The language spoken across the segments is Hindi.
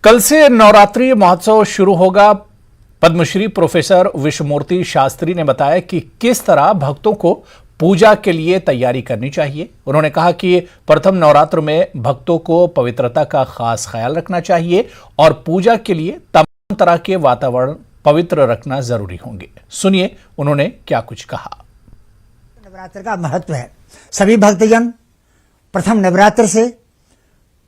कल से नवरात्रि महोत्सव शुरू होगा। पद्मश्री प्रोफेसर विश्वमूर्ति शास्त्री ने बताया कि किस तरह भक्तों को पूजा के लिए तैयारी करनी चाहिए। उन्होंने कहा कि प्रथम नवरात्र में भक्तों को पवित्रता का खास ख्याल रखना चाहिए और पूजा के लिए तमाम तरह के वातावरण पवित्र रखना जरूरी होंगे। सुनिए उन्होंने क्या कुछ कहा। नवरात्र का महत्व है। सभी भक्तजन प्रथम नवरात्र से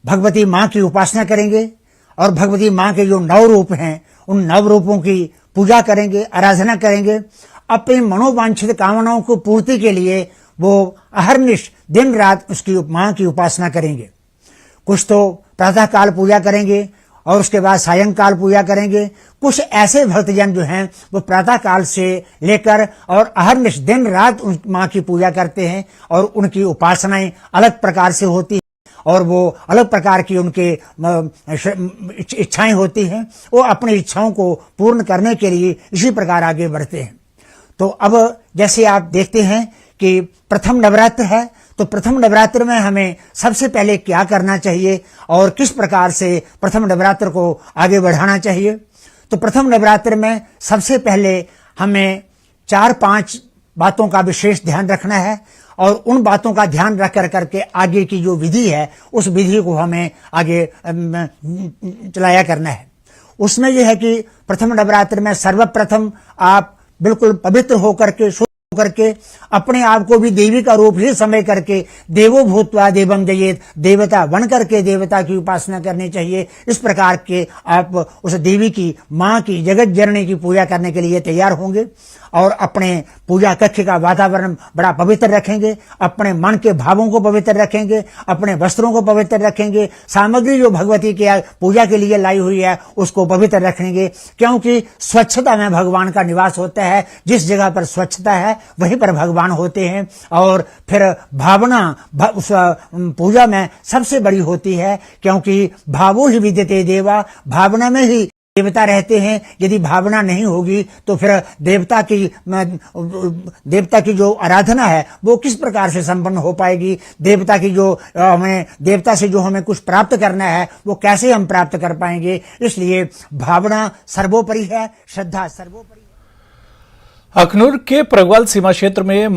भगवती मां की उपासना करेंगे और भगवती मां के जो 9 रूप हैं उन 9 रूपों की पूजा करेंगे, आराधना करेंगे। अपनी मनोवांछित कामनाओं को पूर्ति के लिए वो अहर्निश दिन रात उसकी मां की उपासना करेंगे। कुछ तो प्रातः काल पूजा करेंगे और उसके बाद सायंकाल पूजा करेंगे। कुछ ऐसे भक्तजन जो हैं वो प्रातः काल से लेकर और अहर्निश दिन रात उन मां की पूजा करते हैं और उनकी उपासनाएं अलग प्रकार से होती हैं और वो अलग प्रकार की उनके इच्छाएं होती हैं। वो अपनी इच्छाओं को पूर्ण करने के लिए इसी प्रकार आगे बढ़ते हैं। तो अब जैसे आप देखते हैं कि प्रथम नवरात्र है, तो प्रथम नवरात्र में हमें सबसे पहले क्या करना चाहिए और किस प्रकार से प्रथम नवरात्र को आगे बढ़ाना चाहिए। तो प्रथम नवरात्र में सबसे पहले हमें 4-5 बातों का विशेष ध्यान रखना है और उन बातों का ध्यान रख करके आगे की जो विधि है उस विधि को हमें आगे चलाया करना है। उसमें यह है कि प्रथम नवरात्र में सर्वप्रथम आप बिल्कुल पवित्र होकर के करके अपने आप को भी देवी का रूप ही समझ करके देवो भूत्वा देवम जयेत, देवता बन करके देवता की उपासना करनी चाहिए। इस प्रकार के आप उस देवी की मां की जगत जननी की पूजा करने के लिए तैयार होंगे और अपने पूजा कक्ष का वातावरण बड़ा पवित्र रखेंगे, अपने मन के भावों को पवित्र रखेंगे, अपने वस्त्रों को पवित्र रखेंगे, सामग्री जो भगवती के पूजा के लिए लाई हुई है उसको पवित्र रखेंगे, क्योंकि स्वच्छता में भगवान का निवास होता है। जिस जगह पर स्वच्छता है वहीं पर भगवान होते हैं। और फिर भावना उस पूजा में सबसे बड़ी होती है, क्योंकि भावो ही विद्यते देवा, भावना में ही देवता रहते हैं। यदि भावना नहीं होगी तो फिर देवता की जो आराधना है वो किस प्रकार से संपन्न हो पाएगी। देवता की जो देवता से जो हमें कुछ प्राप्त करना है वो कैसे हम प्राप्त कर पाएंगे। इसलिए भावना सर्वोपरि है, श्रद्धा सर्वोपरि है। अखनूर के प्रगवाल सीमा क्षेत्र में